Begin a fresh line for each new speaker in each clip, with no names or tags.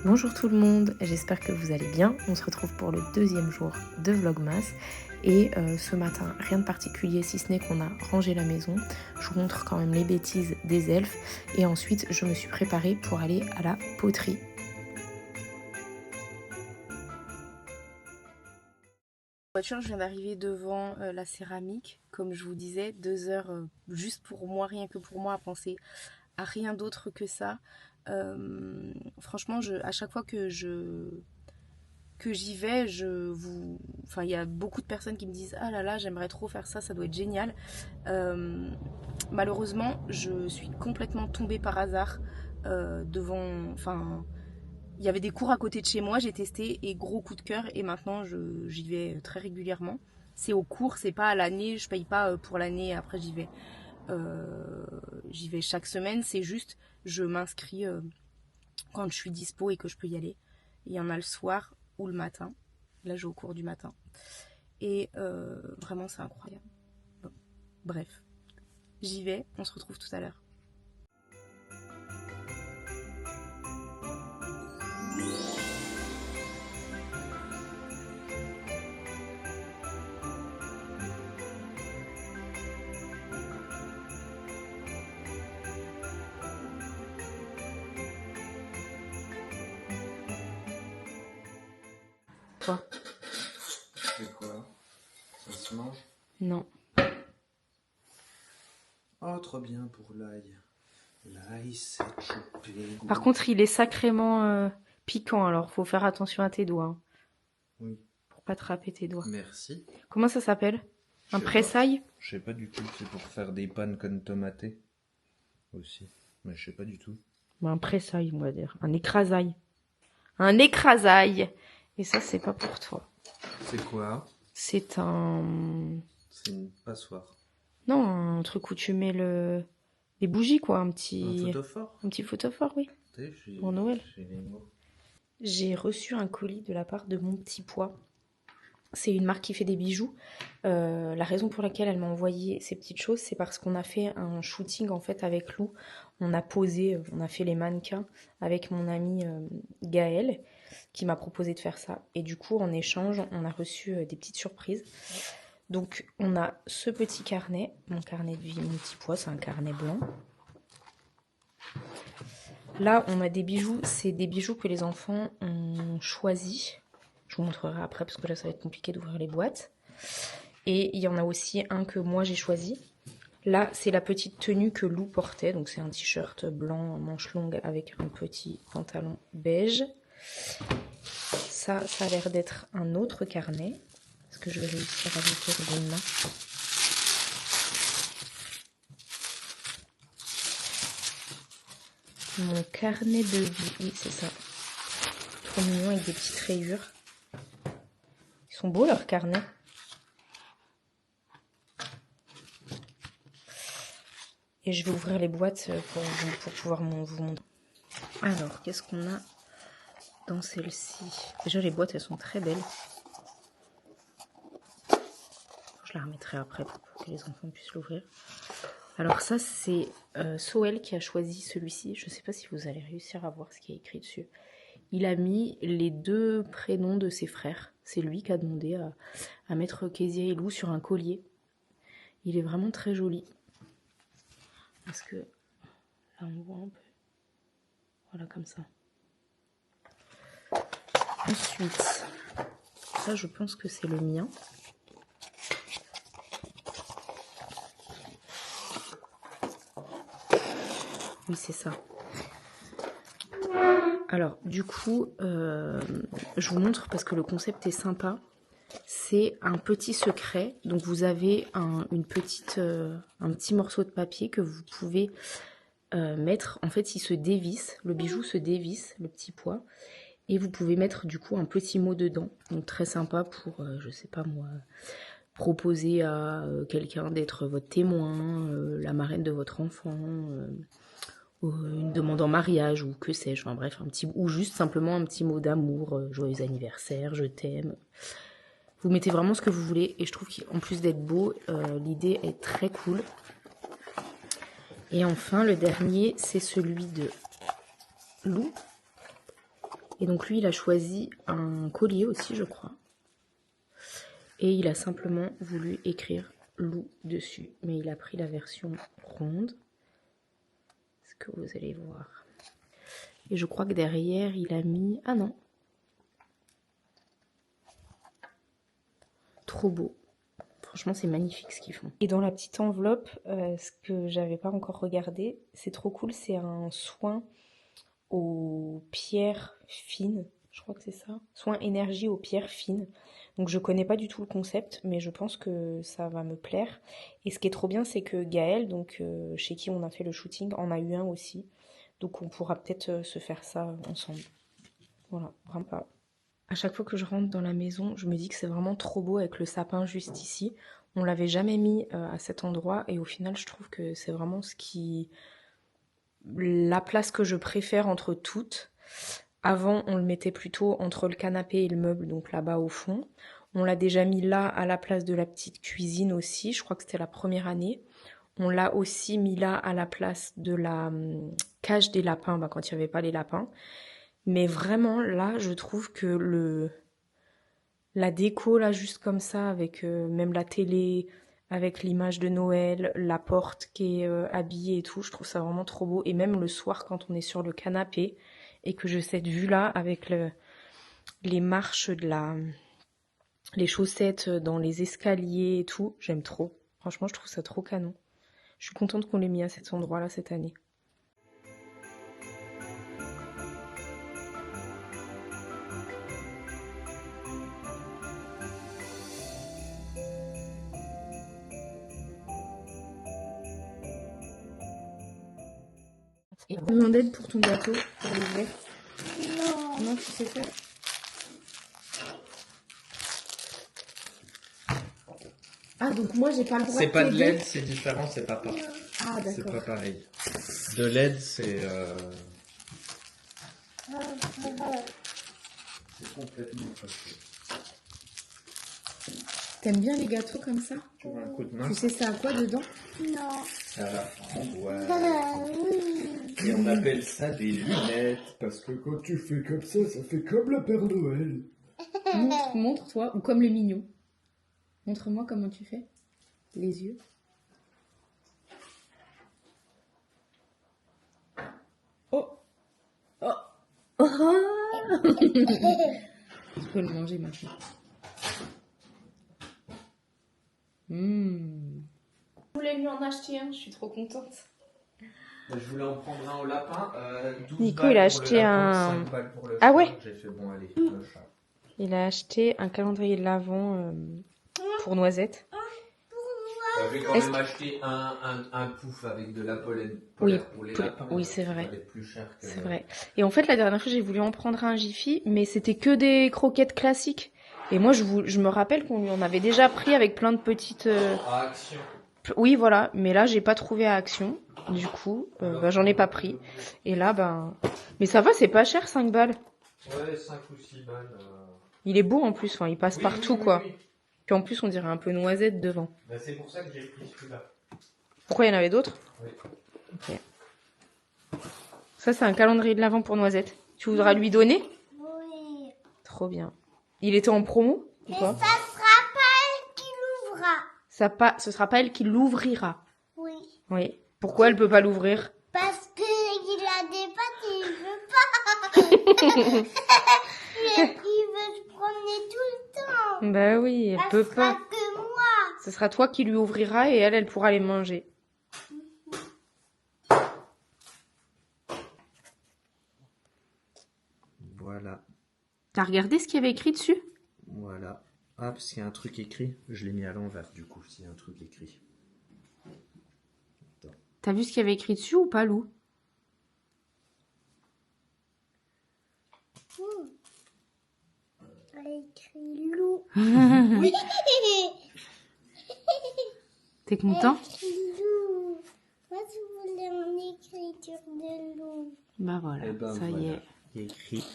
Bonjour tout le monde, j'espère que vous allez bien. On se retrouve pour le deuxième jour de Vlogmas. Et ce matin, rien de particulier si ce n'est qu'on a rangé la maison. Je vous montre quand même les bêtises des elfes. Et ensuite, je me suis préparée pour aller à la poterie. Voiture, je viens d'arriver devant la céramique. Comme je vous disais, 2 heures juste pour moi, rien que pour moi, à penser à rien d'autre que ça. Franchement, à chaque fois que j'y vais, il y a beaucoup de personnes qui me disent ah là là, j'aimerais trop faire ça, ça doit être génial. Malheureusement, je suis complètement tombée par hasard il y avait des cours à côté de chez moi, j'ai testé et gros coup de cœur et maintenant j'y vais très régulièrement. C'est au cours, c'est pas à l'année, je paye pas pour l'année, après j'y vais chaque semaine, c'est juste je m'inscris quand je suis dispo et que je peux y aller. Il y en a le soir ou le matin. Là, j'ai au cours du matin. Et vraiment, c'est incroyable. Bon, bref, j'y vais. On se retrouve tout à l'heure. Quoi?
C'est quoi? Ça se mange?
Non.
Oh, trop bien pour l'ail. L'ail, c'est chopé.
Par contre, il est sacrément piquant, alors faut faire attention à tes doigts. Hein,
oui.
pour pas attraper tes doigts.
Merci.
Comment ça s'appelle? Un pressail?
Je sais pas du tout. C'est pour faire des pannes comme tomaté aussi. Mais je sais pas du tout.
Un pressail, on va dire. Un écrasail. Un écrasail. Et ça, c'est pas pour toi.
C'est quoi?
C'est un...
C'est une passoire.
Non, un truc où tu mets les bougies, quoi. Un petit
photophore?
Un petit photophore, oui. Pour Noël. J'ai reçu un colis de la part de mon petit pois. C'est une marque qui fait des bijoux. La raison pour laquelle elle m'a envoyé ces petites choses, c'est parce qu'on a fait un shooting en fait avec Lou. On a posé, on a fait les mannequins avec mon ami Gaël, qui m'a proposé de faire ça. Et du coup, en échange, on a reçu des petites surprises. Donc, on a ce petit carnet, mon carnet de vie, mon petit pois, c'est un carnet blanc. Là, on a des bijoux, c'est des bijoux que les enfants ont choisis. Je vous montrerai après parce que là, ça va être compliqué d'ouvrir les boîtes. Et il y en a aussi un que moi, j'ai choisi. Là, c'est la petite tenue que Lou portait. Donc, c'est un t-shirt blanc, manche longue avec un petit pantalon beige. Ça a l'air d'être un autre carnet. Est-ce que je vais réussir à l'ouvrir d'une main? Mon carnet de vie, oui c'est ça. Trop mignon avec des petites rayures. Ils sont beaux leurs carnets. Et je vais ouvrir les boîtes pour pouvoir vous montrer. Alors, qu'est-ce qu'on a dans celle-ci? Déjà les boîtes elles sont très belles. Je la remettrai après pour que les enfants puissent l'ouvrir. Alors ça c'est Soel qui a choisi celui-ci. Je ne sais pas si vous allez réussir à voir ce qui est écrit dessus. Il a mis les 2 prénoms de ses frères. C'est lui qui a demandé à mettre Kezia et Lou sur un collier. Il est vraiment très joli. Parce que là on voit un peu. Voilà comme ça. Ensuite, ça je pense que c'est le mien. Oui c'est ça. Alors du coup, je vous montre parce que le concept est sympa. C'est un petit secret. Donc vous avez un petit morceau de papier que vous pouvez mettre. En fait, il se dévisse. Le bijou se dévisse, le petit pois. Et vous pouvez mettre du coup un petit mot dedans. Donc très sympa pour, je sais pas moi, proposer à quelqu'un d'être votre témoin, la marraine de votre enfant, une demande en mariage ou que sais-je. Enfin bref, ou juste simplement un petit mot d'amour, joyeux anniversaire, je t'aime. Vous mettez vraiment ce que vous voulez et je trouve qu'en plus d'être beau, l'idée est très cool. Et enfin, le dernier, c'est celui de Lou. Et donc lui, il a choisi un collier aussi, je crois. Et il a simplement voulu écrire loup dessus. Mais il a pris la version ronde. Ce que vous allez voir. Et je crois que derrière, il a mis... Ah non. Trop beau. Franchement, c'est magnifique ce qu'ils font. Et dans la petite enveloppe, ce que j'avais pas encore regardé, c'est trop cool, c'est un soin aux pierres fines. Je crois que c'est ça. Soin énergie aux pierres fines. Donc je connais pas du tout le concept, mais je pense que ça va me plaire. Et ce qui est trop bien, c'est que Gaëlle, donc chez qui on a fait le shooting, en a eu un aussi. Donc on pourra peut-être se faire ça ensemble. Voilà, vraiment pas. À chaque fois que je rentre dans la maison, je me dis que c'est vraiment trop beau avec le sapin juste ici. On l'avait jamais mis à cet endroit et au final, je trouve que c'est vraiment la place que je préfère entre toutes. Avant, on le mettait plutôt entre le canapé et le meuble, donc là-bas au fond. On l'a déjà mis là, à la place de la petite cuisine aussi. Je crois que c'était la première année. On l'a aussi mis là, à la place de la cage des lapins, quand il n'y avait pas les lapins. Mais vraiment, là, je trouve que la déco, là, juste comme ça, avec même la télé, avec l'image de Noël, la porte qui est habillée et tout, je trouve ça vraiment trop beau. Et même le soir, quand on est sur le canapé et que j'ai cette vue-là, avec les marches, les chaussettes dans les escaliers et tout, j'aime trop. Franchement, je trouve ça trop canon. Je suis contente qu'on l'ait mis à cet endroit-là cette année. Et besoin d'aide pour ton gâteau, pour l'ouvrir? Non. Non, tu sais faire? Ah, donc moi, j'ai pas le droit de
C'est pas de
t'aider.
l'aide, c'est différent, c'est pas pareil.
Ah,
C'est
d'accord.
pas pareil. De l'aide, c'est complètement autre chose.
T'aimes bien les gâteaux comme ça?
Tu veux un coup de main?
Tu sais ça a quoi dedans?
Non.
Ça la framboise. Et on appelle ça des lunettes.
Parce que quand tu fais comme ça fait comme le Père Noël.
Montre-toi, ou comme le mignon. Montre-moi comment tu fais. Les yeux. Oh! Oh! Oh! Tu peux le manger maintenant. Je voulais lui en acheter un, je suis trop contente.
Je voulais en prendre un au lapin. 12
Nico,
balles
il a
pour
acheté
le lapin,
un-
5 balles pour le
Ah
chat.
ouais?
J'ai fait bon, allez, le chat.
Il a acheté un calendrier de l'Avent pour Noisette.
J'ai quand même acheté un pouf avec de la pollen polaire pour les lapins.
Oui, c'est vrai.
Ça va être plus cher que...
C'est vrai. Et en fait, la dernière fois, j'ai voulu en prendre un Jiffy, mais c'était que des croquettes classiques. Et moi, je me rappelle qu'on lui en avait déjà pris avec plein de petites...
À Action.
Oui, voilà. Mais là, j'ai pas trouvé à Action. Du coup, j'en ai pas pris. Et là, Mais ça va, c'est pas cher, 5 balles.
Ouais, 5 ou 6 balles.
Il est beau en plus, enfin, il passe
Oui,
partout,
oui, oui,
quoi.
oui.
Puis en plus, on dirait un peu noisette devant.
Ben, c'est pour ça que j'ai pris celui-là.
Pourquoi il y en avait d'autres?
Oui.
Ok. Ça, c'est un calendrier de l'Avent pour Noisette. Tu voudras lui donner?
Oui.
Trop bien. Il était en promo ou
Mais
pas?
ça sera pas elle qui l'ouvrira.
Ce sera pas elle qui l'ouvrira.
Oui.
Oui. Pourquoi elle peut pas l'ouvrir?
Parce que il a des pattes et il veut pas. il veut se promener tout le temps.
Bah oui, elle
Ça
peut
sera
pas.
que moi.
Ce sera toi qui lui ouvrira et elle pourra les manger.
Voilà.
T'as regardé ce qu'il y avait écrit dessus?
Voilà. Ah, parce qu'il y a un truc écrit. Je l'ai mis à l'envers, du coup, s'il y a un truc écrit.
T'as vu ce qu'il y avait écrit dessus ou pas, Lou?
Elle a écrit loup.
Oui. T'es content?
Loup. Moi, je voulais une écriture de loup.
Bah voilà,
Eh ben,
ça y
voilà.
est.
Il y a écrit.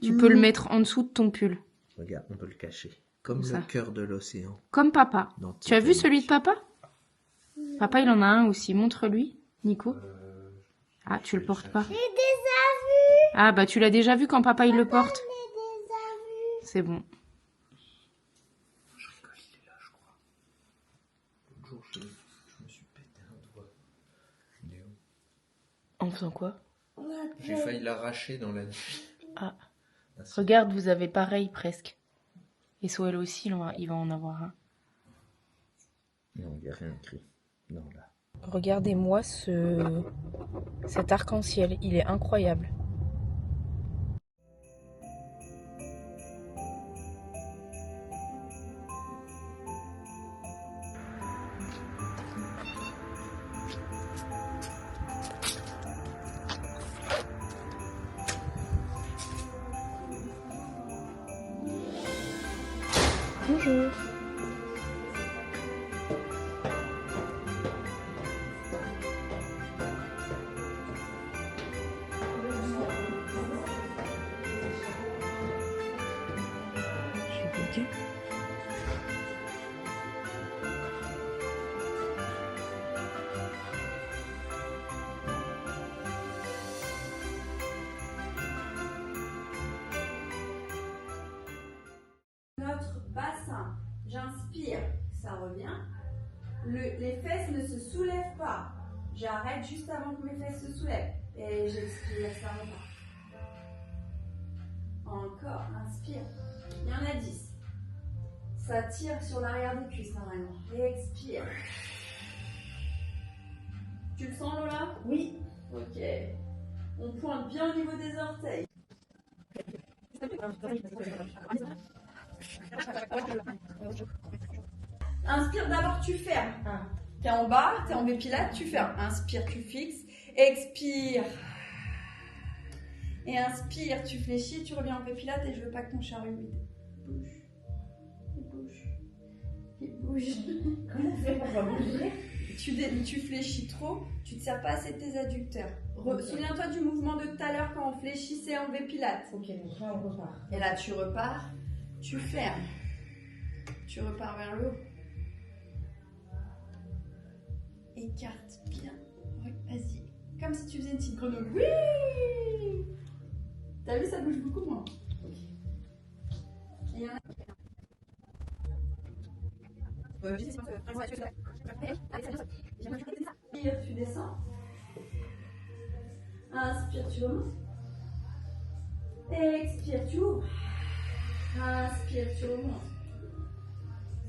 Tu peux le mettre en dessous de ton pull.
Regarde, on peut le cacher. Comme
Comme
le
ça.
cœur de l'océan.
Comme papa.
Dans
Tu as vu
Titanic.
celui de papa? Papa, il en a un aussi. Montre-lui, Nico. Ah, tu le portes pas.
J'ai déjà vu.
Ah bah tu l'as déjà vu quand papa il le porte.
Je l'ai déjà vu.
C'est bon.
Je rigole, il est là, je crois. L'autre jour, je me suis pété un doigt. Il est où?
En faisant quoi?
J'ai failli l'arracher dans la nuit.
Ah.
Ah, si.
Regarde, vous avez pareil presque. Et Soel aussi, il va en avoir un.
Non, il n'y a rien écrit. Non, là.
Regardez-moi cet arc-en-ciel, il est incroyable. Bonjour. Je suis bloquée.
Notre bassin, j'inspire, ça revient. Les fesses ne se soulèvent pas. J'arrête juste avant que mes fesses se soulèvent. Et j'expire, ça repart. Encore, inspire. Il y en a 10. Ça tire sur l'arrière des cuisses normalement. Et expire. Tu le sens Lola? Oui. Ok. On pointe bien au niveau des orteils. Inspire d'abord, tu fermes. T'es en bas, t'es en B-pilate, tu fermes. Inspire, tu fixes. Expire. Et inspire, tu fléchis, tu reviens en B-pilate et je veux pas que ton chariot bouge. Il bouge. Il bouge.
Comment on fait pour pas bouger?
Tu fléchis trop, tu te sers pas assez de tes adducteurs. Souviens-toi du mouvement de tout à l'heure quand on fléchissait en V-pilate.
Ok, donc là on repart.
Et là tu repars, tu fermes. Tu repars vers le haut. Écarte bien. Oui, vas-y. Comme si tu faisais une petite grenouille. Oui! T'as vu, ça bouge beaucoup moins. Ok. Et il y en a... Inspire, tu descends. Inspire, tu remontes. Expire, tu ouvres. Inspire, tu remontes.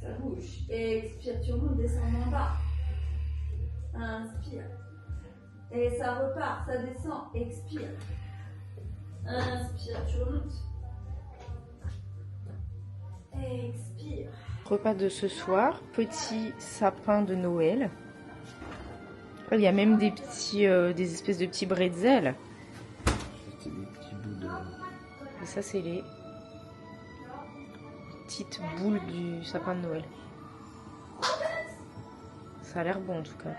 Ça bouge. Expire, tu remontes, descends en bas. Inspire. Et ça repart, ça descend. Expire. Inspire, tu remontes. Expire.
Repas de ce soir, petit sapin de Noël. Il y a même des petits, des espèces de petits bretzels.
C'était des petits bouts de...
Et ça, c'est les petites boules du sapin de Noël. Ça a l'air bon en tout cas.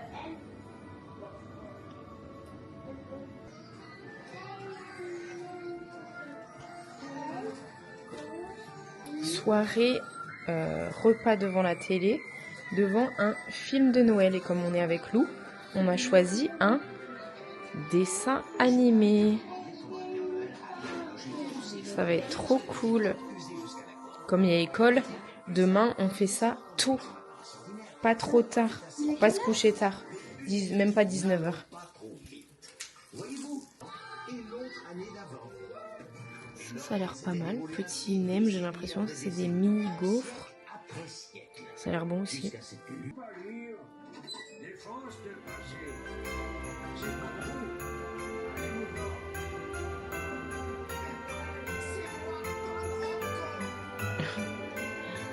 Soirée, repas devant la télé, devant un film de Noël. Et comme on est avec Lou, on a choisi un dessin animé. Ça va être trop cool. Comme il y a école, demain on fait ça tôt. Pas trop tard. Pour pas se coucher tard. Même pas 19h. Ça a l'air pas mal. Petit nem, j'ai l'impression que c'est des mini gaufres. Ça a l'air bon aussi.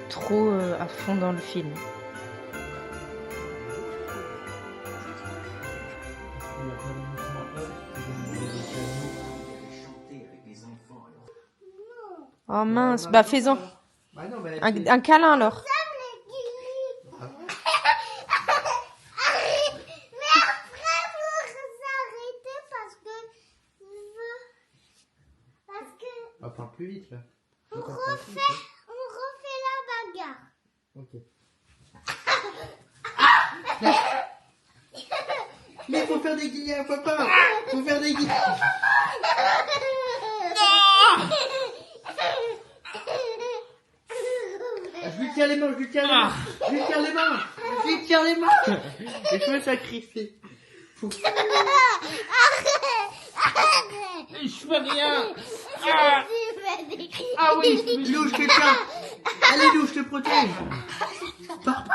Trop à fond dans le film. Oh mince, bah fais-en un câlin alors.
Mais après, vous arrêtez parce que
On parle plus vite là.
on refait la bagarre.
Ok. Mais faut faire des guillemets à papa. Faut faire des guillemets. attends, je lui tiens les mains. Je lui tiens les mains. Je lui tiens les mains. Et je me sacrifie. Je fais rien. Ah oui, Lou, je te tiens. Allez, Lou, je te protège. Pars.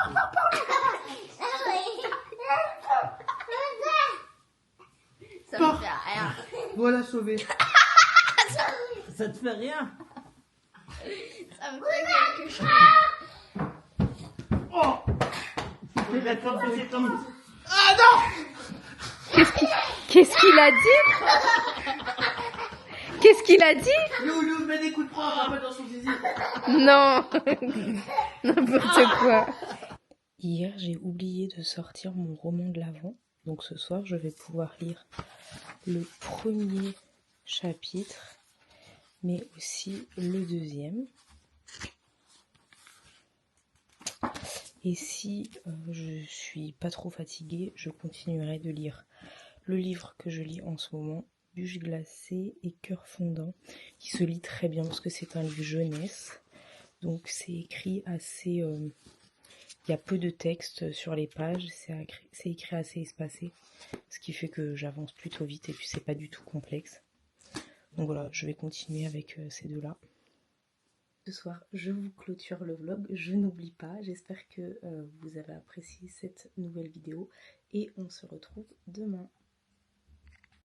Ça me fait rien.
Voilà, sauvé.
Ça te fait rien?
Ça me fait quelque chose.
Oh. T'es d'accord que c'est comme... Ah non.
Qu'est-ce qu'il a dit? Qu'est-ce qu'il a dit?
Lou, mets des coups de poing, on va pas dans son zizi.
Non. N'importe quoi. Hier, j'ai oublié de sortir mon roman de l'Avent. Donc ce soir, je vais pouvoir lire le premier chapitre, mais aussi le deuxième. Et si je suis pas trop fatiguée, je continuerai de lire le livre que je lis en ce moment, Bûche glacée et cœur fondant, qui se lit très bien parce que c'est un livre jeunesse. Donc c'est écrit assez... il y a peu de texte sur les pages, c'est écrit assez espacé, ce qui fait que j'avance plutôt vite et puis c'est pas du tout complexe. Donc voilà, je vais continuer avec ces deux-là. Ce soir, je vous clôture le vlog, je n'oublie pas, j'espère que vous avez apprécié cette nouvelle vidéo et on se retrouve demain.